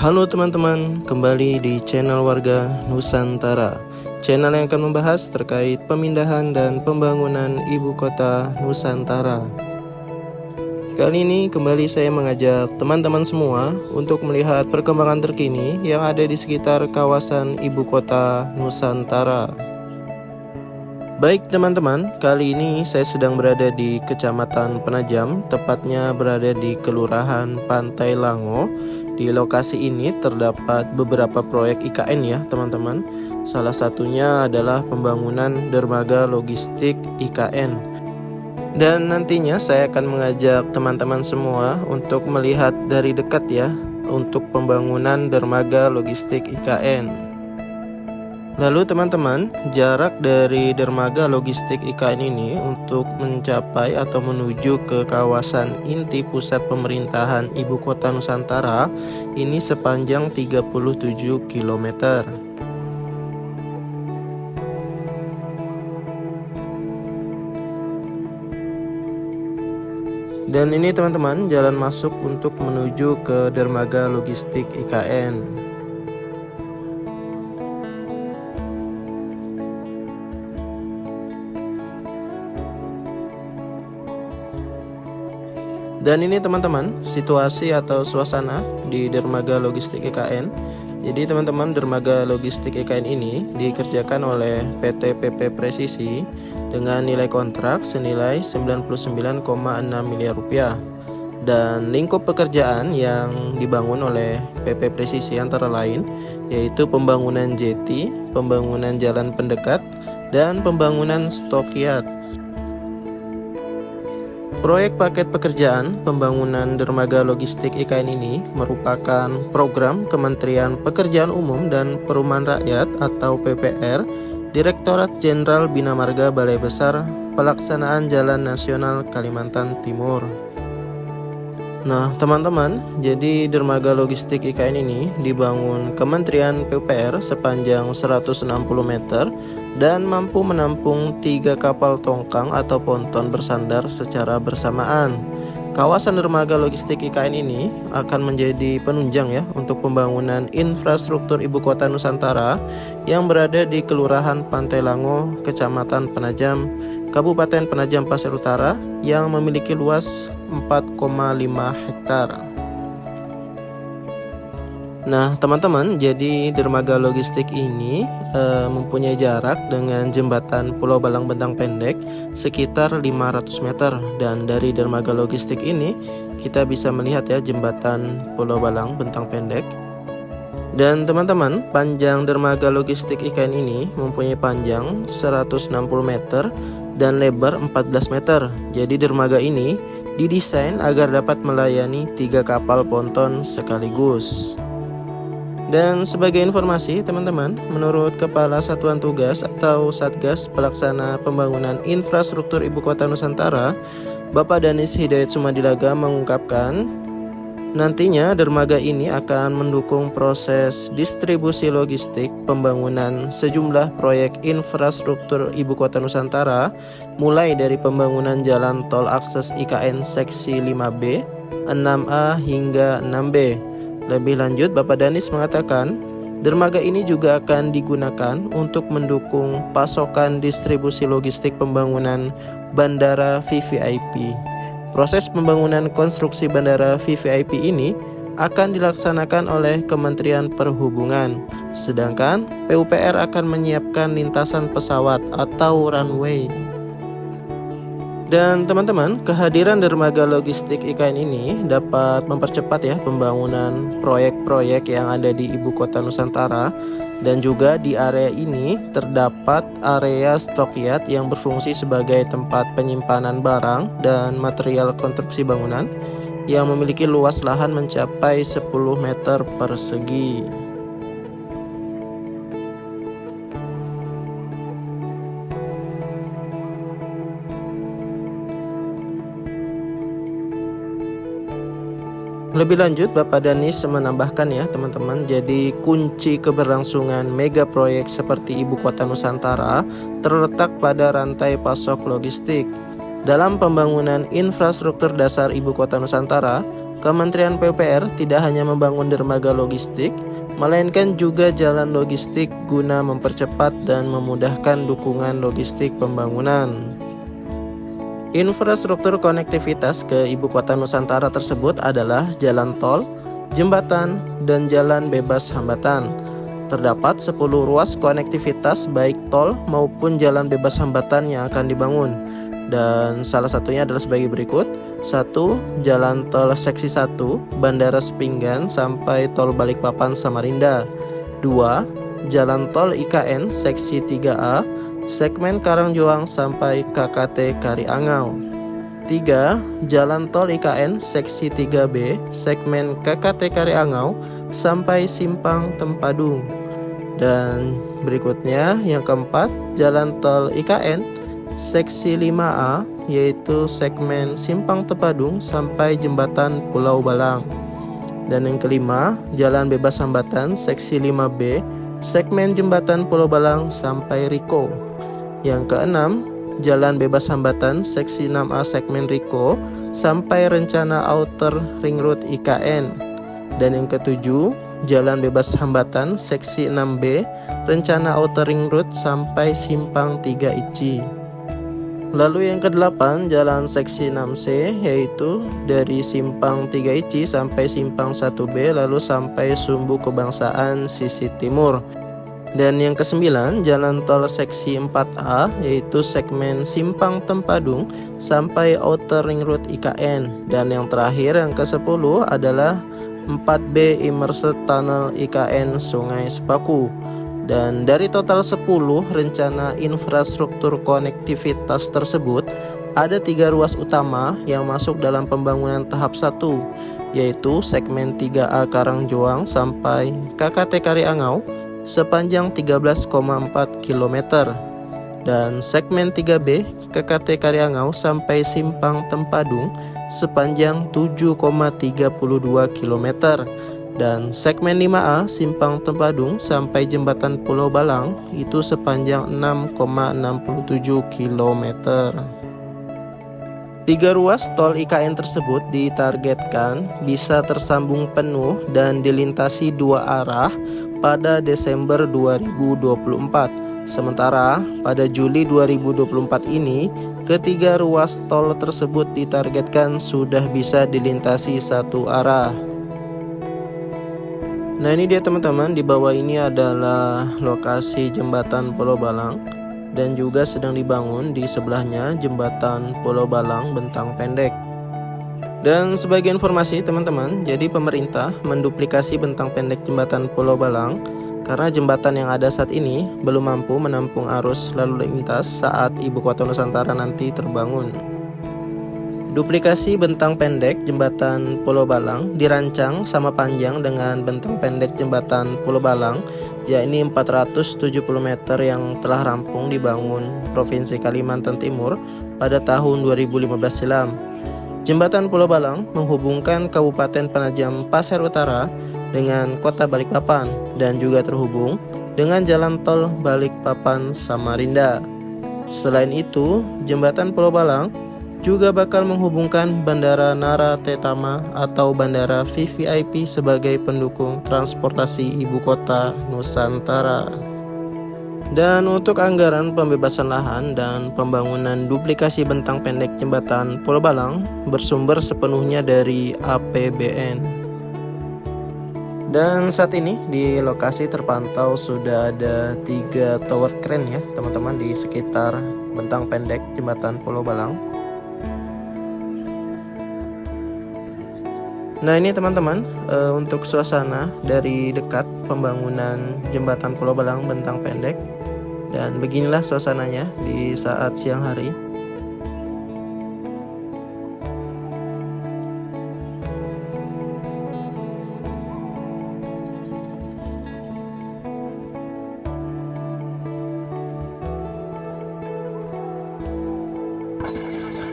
Halo teman-teman, kembali di channel Warga Nusantara, channel yang akan membahas terkait pemindahan dan pembangunan ibu kota Nusantara. Kali ini kembali saya mengajak teman-teman semua untuk melihat perkembangan terkini yang ada di sekitar kawasan ibu kota Nusantara. Baik teman-teman, kali ini saya sedang berada di Kecamatan Penajam, tepatnya berada di Kelurahan Pantai Lango. Di lokasi ini terdapat beberapa proyek IKN ya teman-teman. Salah satunya adalah pembangunan dermaga logistik IKN. Dan nantinya saya akan mengajak teman-teman semua untuk melihat dari dekat ya untuk pembangunan dermaga logistik IKN. Lalu teman-teman, jarak dari dermaga logistik IKN ini untuk mencapai atau menuju ke kawasan inti pusat pemerintahan ibu kota Nusantara ini sepanjang 37 km. Dan ini teman-teman jalan masuk untuk menuju ke dermaga logistik IKN. Dan ini teman-teman situasi atau suasana di dermaga logistik IKN. Jadi teman-teman, dermaga logistik IKN ini dikerjakan oleh PT PP Presisi dengan nilai kontrak senilai 99,6 miliar rupiah. Dan lingkup pekerjaan yang dibangun oleh PP Presisi antara lain yaitu pembangunan jeti, pembangunan jalan pendekat, dan pembangunan stokyard. Proyek paket pekerjaan pembangunan dermaga logistik IKN ini merupakan program Kementerian Pekerjaan Umum dan Perumahan Rakyat atau PPR, Direktorat Jenderal Bina Marga Balai Besar Pelaksanaan Jalan Nasional Kalimantan Timur. Nah teman-teman, jadi dermaga logistik IKN ini dibangun Kementerian PUPR sepanjang 160 meter dan mampu menampung 3 kapal tongkang atau ponton bersandar secara bersamaan. Kawasan dermaga logistik IKN ini akan menjadi penunjang ya untuk pembangunan infrastruktur ibu kota Nusantara yang berada di Kelurahan Pantai Lango, Kecamatan Penajam, Kabupaten Penajam Pasir Utara yang memiliki luas 4,5 hektar. Nah teman-teman, jadi dermaga logistik ini mempunyai jarak dengan jembatan Pulau Balang Bentang Pendek sekitar 500 meter. Dan dari dermaga logistik ini kita bisa melihat ya jembatan Pulau Balang Bentang Pendek. Dan teman-teman, panjang dermaga logistik IKN ini mempunyai panjang 160 meter dan lebar 14 meter. Jadi dermaga ini didesain agar dapat melayani 3 kapal ponton sekaligus. Dan sebagai informasi teman-teman, menurut Kepala Satuan Tugas atau Satgas Pelaksana Pembangunan Infrastruktur Ibu Kota Nusantara, Bapak Danis Hidayat Sumadilaga mengungkapkan, nantinya dermaga ini akan mendukung proses distribusi logistik pembangunan sejumlah proyek infrastruktur Ibu Kota Nusantara, mulai dari pembangunan jalan tol akses IKN seksi 5B, 6A hingga 6B. Lebih lanjut, Bapak Danis mengatakan, dermaga ini juga akan digunakan untuk mendukung pasokan distribusi logistik pembangunan bandara VVIP. Proses pembangunan konstruksi bandara VVIP ini akan dilaksanakan oleh Kementerian Perhubungan, sedangkan PUPR akan menyiapkan lintasan pesawat atau runway. Dan teman-teman, kehadiran dermaga logistik IKN ini dapat mempercepat ya pembangunan proyek-proyek yang ada di ibu kota Nusantara. Dan juga di area ini terdapat area stokyard yang berfungsi sebagai tempat penyimpanan barang dan material konstruksi bangunan yang memiliki luas lahan mencapai 10 meter persegi. Lebih lanjut, Bapak Danis menambahkan ya teman-teman, jadi kunci keberlangsungan mega proyek seperti Ibu Kota Nusantara terletak pada rantai pasok logistik. Dalam pembangunan infrastruktur dasar Ibu Kota Nusantara, Kementerian PUPR tidak hanya membangun dermaga logistik, melainkan juga jalan logistik guna mempercepat dan memudahkan dukungan logistik pembangunan. Infrastruktur konektivitas ke ibu kota Nusantara tersebut adalah jalan tol, jembatan, dan jalan bebas hambatan. Terdapat 10 ruas konektivitas baik tol maupun jalan bebas hambatan yang akan dibangun. Dan salah satunya adalah sebagai berikut. 1. Jalan tol seksi 1 Bandara Sepinggan sampai tol Balikpapan Samarinda. 2. Jalan tol IKN seksi 3A segmen Karangjoang sampai KKT Kariangau. 3. Jalan tol IKN seksi 3B segmen KKT Kariangau sampai Simpang Tempadung. Dan berikutnya yang keempat, jalan tol IKN seksi 5A yaitu segmen Simpang Tempadung sampai jembatan Pulau Balang. Dan yang kelima, jalan bebas hambatan seksi 5B segmen jembatan Pulau Balang sampai Riko. Yang keenam, jalan bebas hambatan seksi 6A segmen Riko sampai rencana Outer Ring Road IKN. Dan yang ketujuh, jalan bebas hambatan seksi 6B rencana Outer Ring Road sampai Simpang 3 Ici. Lalu yang ke-8, jalan seksi 6C yaitu dari Simpang 3 Ici sampai Simpang 1B lalu sampai Sumbu Kebangsaan sisi timur. Dan yang ke-9, jalan tol seksi 4A yaitu segmen Simpang Tempadung sampai Outer Ring Road IKN. Dan yang terakhir yang ke-10 adalah 4B Immersed Tunnel IKN Sungai Sepaku. Dan dari total 10 rencana infrastruktur konektivitas tersebut, ada 3 ruas utama yang masuk dalam pembangunan tahap 1, yaitu segmen 3A Karangjoang sampai KKT Kariangau sepanjang 13,4 km, dan segmen 3B KKT Kariangau sampai Simpang Tempadung sepanjang 7,32 km. Dan segmen 5A Simpang Tempadung sampai jembatan Pulau Balang itu sepanjang 6,67 km. 3 ruas tol IKN tersebut ditargetkan bisa tersambung penuh dan dilintasi 2 arah pada Desember 2024. Sementara pada Juli 2024 ini, ketiga ruas tol tersebut ditargetkan sudah bisa dilintasi 1 arah. Nah, ini dia teman-teman, di bawah ini adalah lokasi jembatan Pulau Balang dan juga sedang dibangun di sebelahnya jembatan Pulau Balang Bentang Pendek. Dan sebagai informasi teman-teman, jadi pemerintah menduplikasi bentang pendek jembatan Pulau Balang karena jembatan yang ada saat ini belum mampu menampung arus lalu lintas saat ibu kota Nusantara nanti terbangun. Duplikasi bentang pendek jembatan Pulau Balang dirancang sama panjang dengan bentang pendek jembatan Pulau Balang, yakni 470 meter yang telah rampung dibangun Provinsi Kalimantan Timur pada tahun 2015 silam. Jembatan Pulau Balang menghubungkan Kabupaten Penajam Pasir Utara dengan Kota Balikpapan dan juga terhubung dengan jalan tol Balikpapan Samarinda. Selain itu, jembatan Pulau Balang juga bakal menghubungkan Bandara Nara Tetama atau Bandara VVIP sebagai pendukung transportasi ibu kota Nusantara. Dan untuk anggaran pembebasan lahan dan pembangunan duplikasi bentang pendek jembatan Pulau Balang bersumber sepenuhnya dari APBN. Dan saat ini di lokasi terpantau sudah ada 3 tower crane ya teman-teman di sekitar bentang pendek jembatan Pulau Balang. Nah, ini teman-teman untuk suasana dari dekat pembangunan jembatan Pulau Balang bentang pendek. Dan beginilah suasananya di saat siang hari.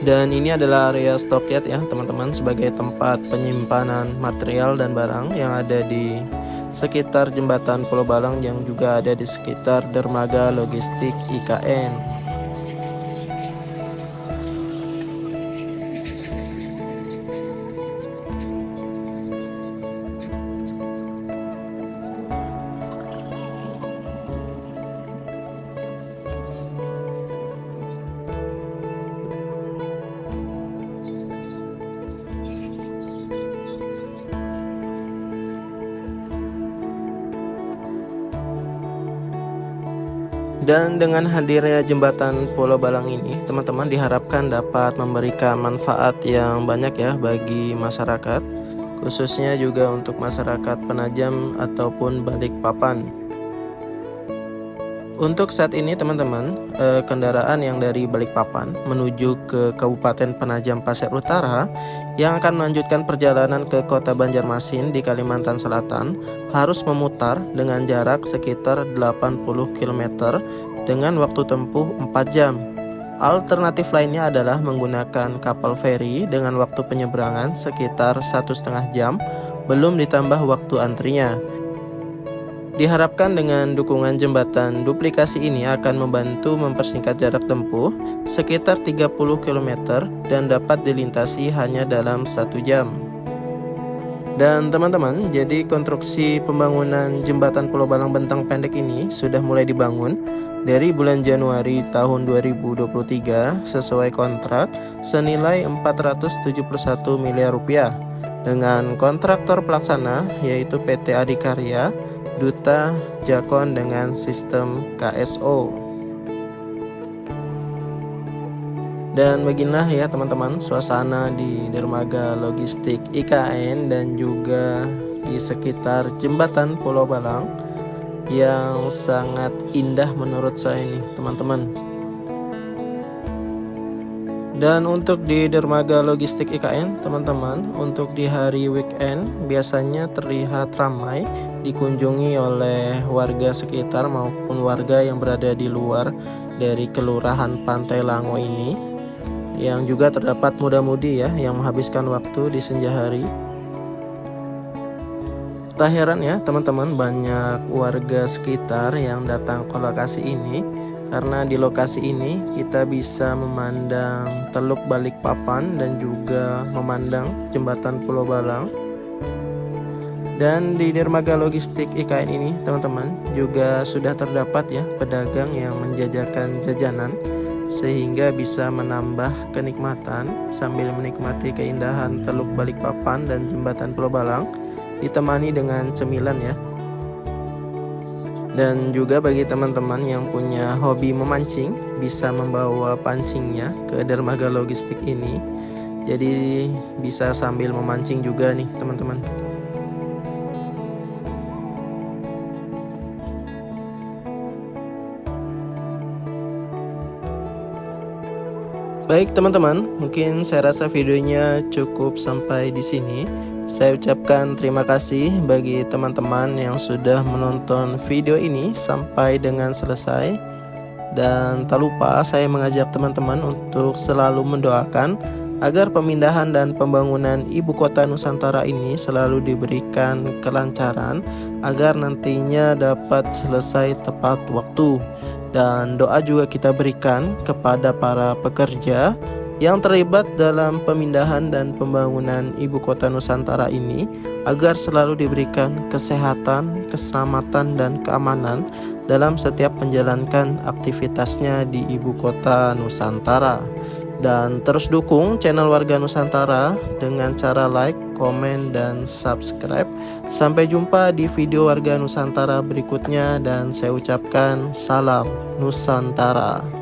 Dan ini adalah area stockyard ya teman-teman, sebagai tempat penyimpanan material dan barang yang ada di sekitar jembatan Pulau Balang yang juga ada di sekitar dermaga logistik IKN. Dan dengan hadirnya jembatan Pulau Balang ini, teman-teman diharapkan dapat memberikan manfaat yang banyak ya bagi masyarakat, khususnya juga untuk masyarakat Penajam ataupun Balikpapan. Untuk saat ini teman-teman, kendaraan yang dari Balikpapan menuju ke Kabupaten Penajam Pasir Utara yang akan melanjutkan perjalanan ke Kota Banjarmasin di Kalimantan Selatan harus memutar dengan jarak sekitar 80 km dengan waktu tempuh 4 jam. Alternatif lainnya adalah menggunakan kapal feri dengan waktu penyeberangan sekitar 1,5 jam, belum ditambah waktu antrinya. Diharapkan dengan dukungan jembatan duplikasi ini akan membantu mempersingkat jarak tempuh sekitar 30 km dan dapat dilintasi hanya dalam 1 jam. Dan teman-teman, jadi konstruksi pembangunan jembatan Pulau Balang Bentang Pendek ini sudah mulai dibangun dari bulan Januari tahun 2023 sesuai kontrak senilai 471 miliar rupiah dengan kontraktor pelaksana yaitu PT Adikarya, Duta, Jakon dengan sistem KSO. Dan beginilah ya teman-teman suasana di dermaga logistik IKN dan juga di sekitar jembatan Pulau Balang yang sangat indah menurut saya nih teman-teman. Dan untuk di dermaga logistik IKN teman-teman, untuk di hari weekend biasanya terlihat ramai dikunjungi oleh warga sekitar maupun warga yang berada di luar dari kelurahan Pantai Lango ini, yang juga terdapat muda-mudi ya yang menghabiskan waktu di senja hari. Tak heran ya teman-teman, banyak warga sekitar yang datang ke lokasi ini karena di lokasi ini kita bisa memandang Teluk Balikpapan dan juga memandang jembatan Pulau Balang. Dan di dermaga logistik IKN ini teman-teman juga sudah terdapat ya pedagang yang menjajakan jajanan sehingga bisa menambah kenikmatan sambil menikmati keindahan Teluk Balikpapan dan jembatan Pulau Balang ditemani dengan cemilan ya. Dan juga bagi teman-teman yang punya hobi memancing bisa membawa pancingnya ke dermaga logistik ini. Jadi bisa sambil memancing juga nih teman-teman. Baik teman-teman, mungkin saya rasa videonya cukup sampai di sini. Saya ucapkan terima kasih bagi teman-teman yang sudah menonton video ini sampai dengan selesai. Dan tak lupa saya mengajak teman-teman untuk selalu mendoakan agar pemindahan dan pembangunan ibu kota Nusantara ini selalu diberikan kelancaran agar nantinya dapat selesai tepat waktu. Dan doa juga kita berikan kepada para pekerja yang terlibat dalam pemindahan dan pembangunan ibu kota Nusantara ini agar selalu diberikan kesehatan, keselamatan, dan keamanan dalam setiap menjalankan aktivitasnya di ibu kota Nusantara. Dan terus dukung channel Warga Nusantara dengan cara like, komen, dan subscribe. Sampai jumpa di video Warga Nusantara berikutnya dan saya ucapkan salam Nusantara.